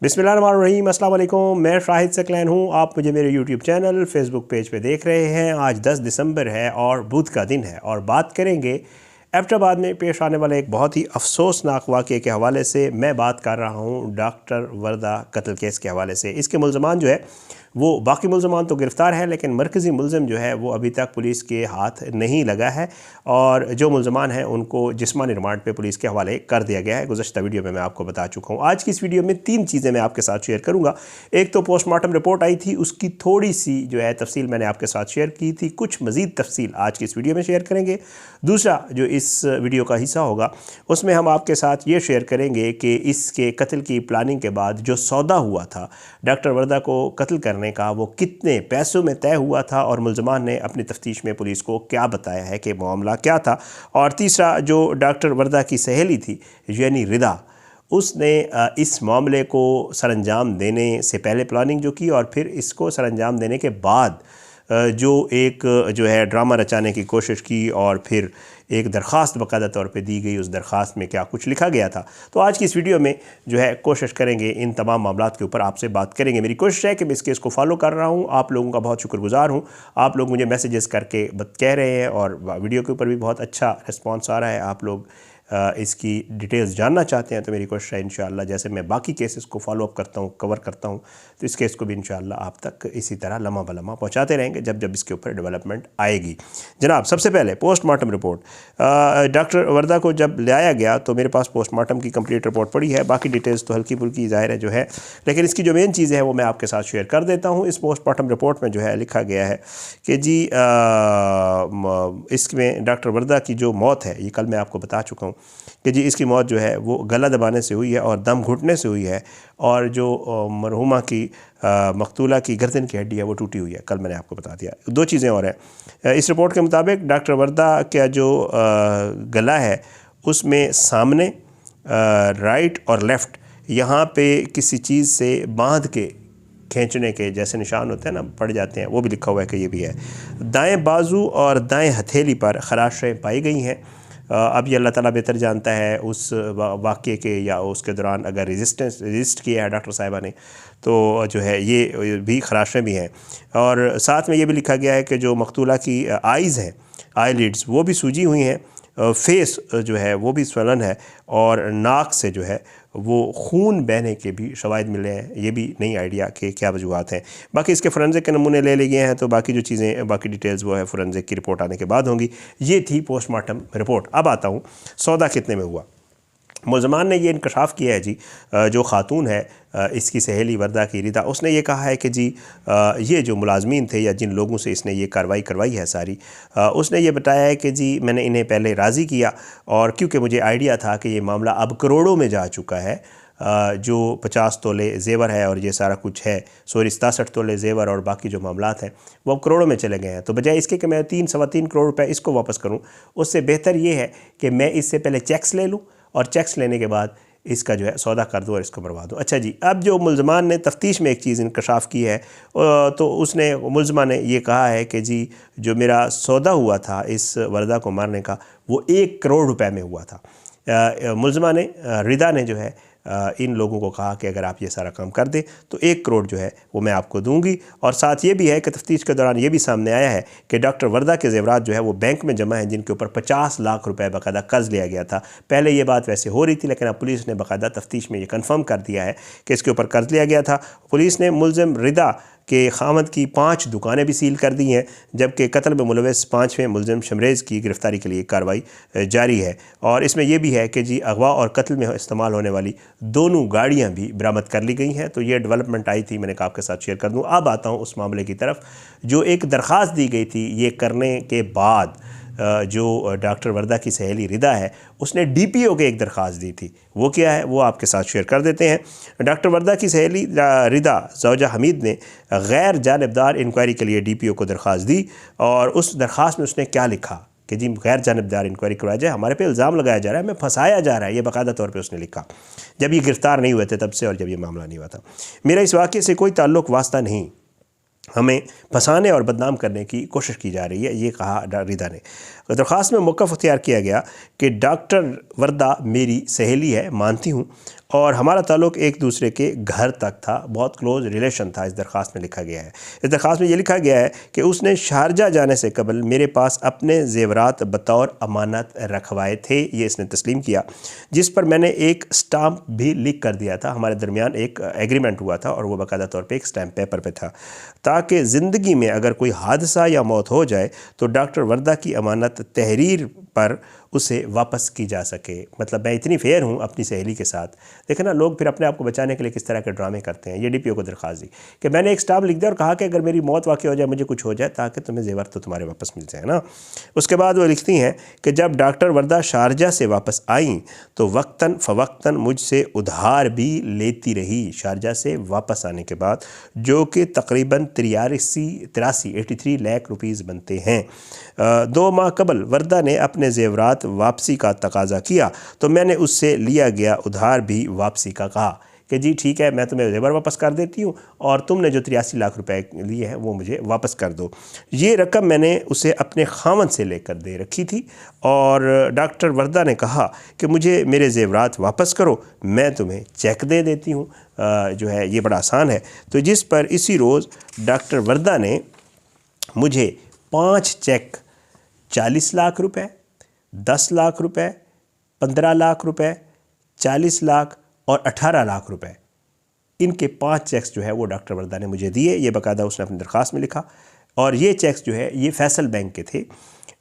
बिस्मिल्लाहिर्रहमानिर्रहीम, अस्सलाम वालेकुम। मैं शाहिद सकलैन हूँ। आप मुझे मेरे यूट्यूब चैनल फेसबुक पेज पे देख रहे हैं। आज 10 दिसंबर है और बुध का दिन है और बात करेंगे एबटाबाद में पेश आने वाले एक बहुत ही अफसोसनाक वाक़े के हवाले से। मैं बात कर रहा हूँ डॉक्टर वर्दा कत्ल केस के हवाले से। इसके मुल्ज़मान जो है वो बाकी मुल्ज़मान तो गिरफ़्तार हैं, लेकिन मरकज़ी मुल्ज़म जो है वो अभी तक पुलिस के हाथ नहीं लगा है और जो मुल्ज़मान हैं उनको जिस्मानी रिमांड पे पुलिस के हवाले कर दिया गया है। गुज़श्ता वीडियो में मैं आपको बता चुका हूँ। आज की इस वीडियो में 3 चीज़ें मैं आपके साथ शेयर करूँगा। एक तो पोस्टमार्टम रिपोर्ट आई थी, उसकी थोड़ी सी जो है तफसील मैंने आपके साथ शेयर की थी। कुछ मज़ीद तफसील आज की इस वीडियो में शेयर करेंगे। दूसरा जो इस वीडियो का हिस्सा होगा उसमें हम आपके साथ ये शेयर करेंगे कि इसके कत्ल की प्लानिंग के बाद जो सौदा हुआ था डॉक्टर वर्दा को कत्ल करने का, वो कितने पैसों में तय हुआ था और मुल्ज़मान ने अपनी तफ्तीश में पुलिस को क्या बताया है कि मामला क्या था। और तीसरा जो डॉक्टर वर्दा की सहेली थी यानी रिदा, उसने इस मामले को सरअंजाम देने से पहले प्लानिंग जो की और फिर इसको सरअंजाम देने के बाद जो एक जो है ड्रामा रचाने की कोशिश की और फिर एक दरख्वास्त बाकायदा तौर पे दी गई। उस दरख्वास्त में क्या कुछ लिखा गया था, तो आज की इस वीडियो में जो है कोशिश करेंगे इन तमाम मामलात के ऊपर आपसे बात करेंगे। मेरी कोशिश है कि मैं इस केस को फॉलो कर रहा हूँ। आप लोगों का बहुत शुक्रगुजार हूँ। आप लोग मुझे मैसेजेस करके कह रहे हैं और वीडियो के ऊपर भी बहुत अच्छा रिस्पॉन्स आ रहा है। आप लोग इसकी डिटेल्स जानना चाहते हैं तो मेरी कोशिश है इंशाअल्लाह जैसे मैं बाकी केसेस को फॉलो अप करता हूँ, कवर करता हूँ, तो इस केस को भी इंशाअल्लाह आप तक इसी तरह लम्हा बलम्हा पहुँचाते रहेंगे जब जब इसके ऊपर डेवलपमेंट आएगी। जनाब, सबसे पहले पोस्टमार्टम रिपोर्ट। डॉक्टर वर्दा को जब लाया गया तो मेरे पास पोस्टमार्टम की कंप्लीट रिपोर्ट पड़ी है। बाकी डिटेल्स तो हल्की फुल्की ज़ाहिर है जो है, लेकिन इसकी जो मेन चीज़ है वो मैं आपके साथ शेयर कर देता हूँ। इस पोस्टमार्टम रिपोर्ट में जो है लिखा गया है कि जी इसमें डॉक्टर वर्दा की जो मौत है, ये कल मैं आपको बता चुका हूँ कि जी इसकी मौत जो है वो गला दबाने से हुई है और दम घुटने से हुई है और जो मरहुमा की मकतूला की गर्दन की हड्डी है वो टूटी हुई है। कल मैंने आपको बता दिया। 2 चीज़ें और हैं इस रिपोर्ट के मुताबिक। डॉक्टर वर्दा का जो गला है उसमें सामने राइट और लेफ़्ट यहाँ पे किसी चीज़ से बांध के खींचने के जैसे निशान होते हैं ना, पड़ जाते हैं, वो भी लिखा हुआ है कि ये भी है। दाएं बाजू और दाएं हथेली पर खराशें पाई गई हैं। अब ये अल्लाह ताला बेहतर जानता है उस वाक़े के या उसके दौरान अगर रजिस्ट किया है डॉक्टर साहिबा ने तो जो है ये भी खराशें भी हैं। और साथ में ये भी लिखा गया है कि जो मकतूला की आइज़ हैं, आईलिड्स, वो भी सूजी हुई हैं। फेस जो है वो भी स्वलन है और नाक से जो है वो खून बहने के भी शवाहिद मिले हैं। ये भी नहीं आइडिया कि क्या वजूहत हैं। बाकी इसके फोरेंसिक के नमूने ले लिए गए हैं, तो बाकी जो चीज़ें बाकी डिटेल्स वो है फोरेंसिक की रिपोर्ट आने के बाद होंगी। ये थी पोस्टमार्टम रिपोर्ट। अब आता हूँ सौदा कितने में हुआ। मुल्ज़मान ने ये इंकशाफ किया है जी, जो ख़ातून है इसकी सहेली वर्दा की रिदा, उसने ये कहा है कि जी ये जो मुलाजमीन थे या जिन लोगों से इसने ये कार्रवाई करवाई है सारी, उसने ये बताया है कि जी मैंने इन्हें पहले राज़ी किया और क्योंकि मुझे आइडिया था कि ये मामला अब करोड़ों में जा चुका है। जो 50 तोले जेवर है और ये सारा कुछ है, 67 तोले जेवर और बाकी जो मामलात हैं वो अब करोड़ों में चले गए हैं, तो बजाय इसके कि मैं 3-3.25 करोड़ रुपए इसको वापस करूं, उससे बेहतर ये है कि मैं इससे पहले चेक्स ले लूं और चेक्स लेने के बाद इसका जो है सौदा कर दूँ और इसको मरवा दूँ। अच्छा जी, अब जो मुल्ज़मान ने तफ्तीश में एक चीज़ इंकशाफ की है तो उसने मुल्ज़मा ने ये कहा है कि जी जो मेरा सौदा हुआ था इस वर्दा को मारने का वो 1 करोड़ रुपए में हुआ था। मुल्ज़मा ने रिदा ने जो है इन लोगों को कहा कि अगर आप ये सारा काम कर दें तो 1 करोड़ जो है वो मैं आपको दूंगी। और साथ ये भी है कि तफ्तीश के दौरान ये भी सामने आया है कि डॉक्टर वर्दा के ज़ेवरात जो है वो बैंक में जमा हैं, जिनके ऊपर 50 लाख रुपए बाकायदा कर्ज लिया गया था। पहले ये बात वैसे हो रही थी, लेकिन अब पुलिस ने बाकायदा तफ्तीश में ये कन्फर्म कर दिया है कि इसके ऊपर कर्ज लिया गया था। पुलिस ने मुल्ज़िम रिदा के खामद की 5 दुकानें भी सील कर दी हैं, जबकि कत्ल में मुलविस 5वें मुल्ज़िम शमरेज़ की गिरफ़्तारी के लिए कार्रवाई जारी है। और इसमें यह भी है कि जी अगवा और कत्ल में इस्तेमाल होने वाली दोनों गाड़ियां भी बरामद कर ली गई हैं। तो ये डेवलपमेंट आई थी, मैंने कहा आपके साथ शेयर कर दूं। अब आता हूं उस मामले की तरफ जो एक दरख्वास्त दी गई थी। ये करने के बाद जो डॉक्टर वर्दा की सहेली रिदा है उसने डीपीओ के एक दरख्वास्त दी थी। वो क्या है वो आपके साथ शेयर कर देते हैं। डॉक्टर वर्दा की सहेली रिदा ज़ौजा हमीद ने गैर जानिबदार इंक्वायरी के लिए डीपीओ को दरख्वास्त दी और उस दरख्वास्त में उसने क्या लिखा कि जी गैर जानिबदार इंक्वायरी करवाया जाए, हमारे पे इल्ज़ाम लगाया जा रहा है, हमें फंसाया जा रहा है। ये बाकायदा तौर पे उसने लिखा जब ये गिरफ़्तार नहीं हुए थे तब से और जब ये मामला नहीं हुआ था। मेरा इस वाक़े से कोई ताल्लुक़ वास्ता नहीं, हमें फंसाने और बदनाम करने की कोशिश की जा रही है, ये कहा रिदा ने। दरख्वास्त में मौक़िफ़ अख्तियार किया गया कि डॉक्टर वर्दा मेरी सहेली है, मानती हूँ, और हमारा ताल्लुक़ एक दूसरे के घर तक था, बहुत क्लोज़ रिलेशन था, इस दरख्वास्त में लिखा गया है। इस दरख्वास्त में ये लिखा गया है कि उसने शारजा जाने से कबल मेरे पास अपने ज़ेवरात बतौर अमानत रखवाए थे, ये इसने तस्लीम किया, जिस पर मैंने एक स्टाम्प भी लिख कर दिया था। हमारे दरमियान एक एग्रीमेंट हुआ था और वो बाकायदा तौर पर एक स्टैम्प पेपर पर था, ताकि ज़िंदगी में अगर कोई हादसा या मौत हो जाए तो डॉक्टर वर्दा की अमानत तहरीर पर उसे वापस की जा सके। मतलब मैं इतनी फेयर हूँ अपनी सहेली के साथ। देखें ना, लोग फिर अपने आप को बचाने के लिए किस तरह के ड्रामे करते हैं। ये DPO को दरख्वास्त दी कि मैंने एक स्टाम्प लिख दिया और कहा कि अगर मेरी मौत वाक़ई हो जाए, मुझे कुछ हो जाए, ताकि तुम्हें ज़ेवर तो तुम्हारे वापस मिल जाए ना। उसके बाद वो लिखती हैं कि जब डॉक्टर वर्दा शारजा से वापस आई तो वक्तन फ़वक्तन मुझसे उधार भी लेती रही, शारजा से वापस आने के बाद, जो कि तकरीबन 83 लाख रुपीज़ बनते हैं। 2 माह कबल वर्दा ने अपने ज़ेवरात वापसी का तकाज़ा किया तो मैंने उससे लिया गया उधार भी वापसी का कहा कि जी ठीक है, मैं तुम्हें ज़ेवर वापस कर देती हूँ और तुमने जो 83 लाख रुपए लिए हैं वो मुझे वापस कर दो। ये रकम मैंने उसे अपने खामन से लेकर दे रखी थी और डॉक्टर वर्दा ने कहा कि मुझे मेरे ज़ेवरात वापस करो, मैं तुम्हें चेक दे देती हूँ, जो है ये बड़ा आसान है। तो जिस पर इसी रोज़ डॉक्टर वर्दा ने मुझे 5 चेक 40 लाख रुपए, 10 लाख रुपए, 15 लाख रुपए, 40 लाख और 18 लाख रुपए, इनके 5 चेक्स जो है वो डॉक्टर वर्दा ने मुझे दिए। ये बाकायदा उसने अपनी दरख्वास्त में लिखा और ये चेक्स जो है ये फैसल बैंक के थे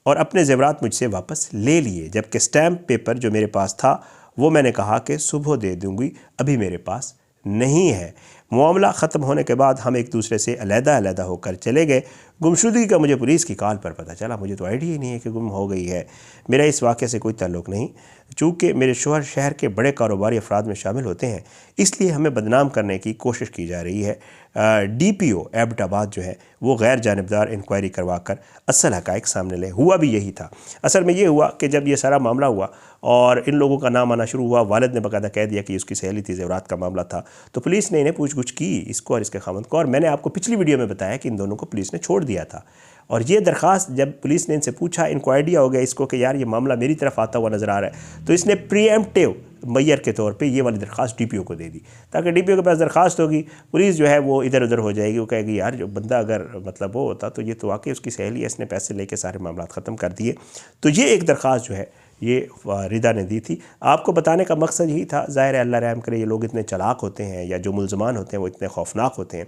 और अपने ज़ेवरात मुझसे वापस ले लिए, जबकि स्टैम्प पेपर जो मेरे पास था वो मैंने कहा कि सुबह दे दूँगी, अभी मेरे पास नहीं है। मामला ख़त्म होने के बाद हम एक दूसरे से अलहदा होकर चले गए। गुमशुदगी का मुझे पुलिस की कॉल पर पता चला, मुझे तो आइडिया ही नहीं है कि गुम हो गई है। मेरा इस वाक़े से कोई ताल्लुक़ नहीं, चूँकि मेरे शौहर शहर के बड़े कारोबारी अफराद में शामिल होते हैं, इसलिए हमें बदनाम करने की कोशिश की जा रही है। DPO एबटाबाद जो है वो गैर जानिबदार इंक्वायरी करवा कर असल हक़ाइक़ सामने ले। हुआ भी यही था। असल में ये हुआ कि जब ये सारा मामला हुआ और इन लोगों का नाम आना शुरू हुआ, वालिद ने बाकायदा कह दिया कि उसकी सहेली थी, ज़ेवरात का मामला था, तो पुलिस ने इन्हें पूछगुछ की, इसको और इसके खामद को, और मैंने आपको पिछली वीडियो में बताया कि इन दोनों को पुलिस ने छोड़ दिया था। और ये दरख्वास्त जब पुलिस ने इनसे पूछा, इनको आइडिया हो गया इसको कि यार ये मामला मेरी तरफ आता हुआ नज़र आ रहा है, तो इसने प्रीएम्प्टिव मैयर के तौर पे ये वाली दरख्वास्त DPO को दे दी, ताकि DPO के पास दरख्वास्त होगी, पुलिस जो है वो इधर उधर हो जाएगी, वो कहेगी यार जो बंदा अगर मतलब वो होता तो ये तो वाकई उसकी सहेली है, इसने पैसे लेके सारे मामला ख़त्म कर दिए। तो ये एक दरख्वास्त जो है ये रिदा ने दी थी। आपको बताने का मकसद यही था, ज़ाहिर है अल्लाह रहम करे, ये लोग इतने चालाक होते हैं या जो मुल्ज़मान होते हैं वो इतने खौफनाक होते हैं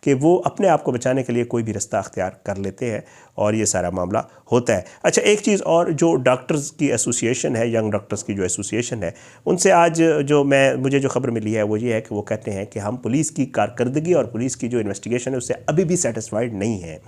कि वो अपने आप को बचाने के लिए कोई भी रास्ता अख्तियार कर लेते हैं और ये सारा मामला होता है। अच्छा, एक चीज़ और, जो डॉक्टर्स की एसोसिएशन है, यंग डॉक्टर्स की जो एसोसिएशन है, उनसे आज जो मुझे जो खबर मिली है वो ये है कि वो कहते हैं कि हम पुलिस की कारकर्दगी और पुलिस की जो इन्वेस्टिगेशन है उससे अभी भी सेटिस्फाइड नहीं है।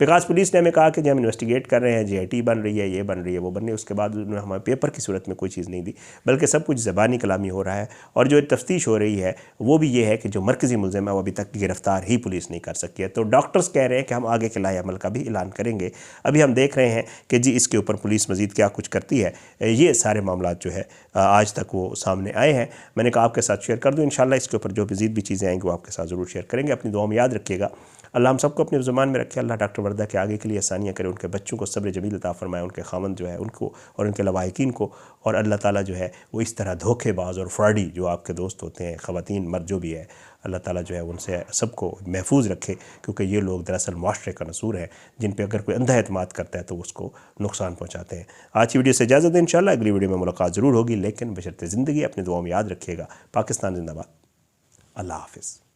बिकॉज पुलिस ने हमें कहा कि जो हम इन्वेस्टिगेट कर रहे हैं, JIT बन रही है, ये बन रही है, वो बन रही है, उसके बाद उन्होंने हमें पेपर की सूरत में कोई चीज़ नहीं दी, बल्कि सब कुछ ज़बानी कलामी हो रहा है। और जो तफ्तीश हो रही है वो भी ये है कि जो मरकज़ी मुल्ज़िम है वो अभी तक गिरफ़्तार ही पुलिस नहीं कर सकी है। तो डॉक्टर्स कह रहे हैं कि हम आगे के लाए अमल का भी ऐलान करेंगे। अभी हम देख रहे हैं कि जी इसके ऊपर पुलिस मज़ीद क्या कुछ करती है। ये सारे मामला जो है आज तक वो सामने आए हैं। मैंने कहा आपके साथ शेयर कर दूँ, इंशाल्लाह इसके ऊपर जो मज़ीद भी चीज़ें आएंगी वो आपके साथ ज़रूर शेयर करेंगे। अपनी दुआ में याद रखिएगा। अल्लाह हम सबको अपने ज़ुबान में रखे। अल्लाह डॉक्टर वर्दा के आगे के लिए आसानियाँ करे, उनके बच्चों को सब्र जमील अता फरमाए, उनके खामन जो है उनको और उनके लवाहिकीन को, और अल्लाह ताला जो है वो इस तरह धोखेबाज और फ्रॉडी जो आपके दोस्त होते हैं, ख़वातीन मर्द जो भी है, अल्लाह ताला जो है उनसे सबको महफूज रखे, क्योंकि ये लोग दरअसल माशरे का नसूर है, जिन पे अगर कोई अंधा एतमाद करता है तो उसको नुकसान पहुँचाते हैं। आज की वीडियो से इजाज़त दें, इंशाल्लाह अगली वीडियो में मुलाकात ज़रूर होगी, लेकिन बशर्ते ज़िंदगी। अपनी दुआ में याद रखिएगा। पाकिस्तान जिंदाबाद। अल्लाह हाफ़िज़।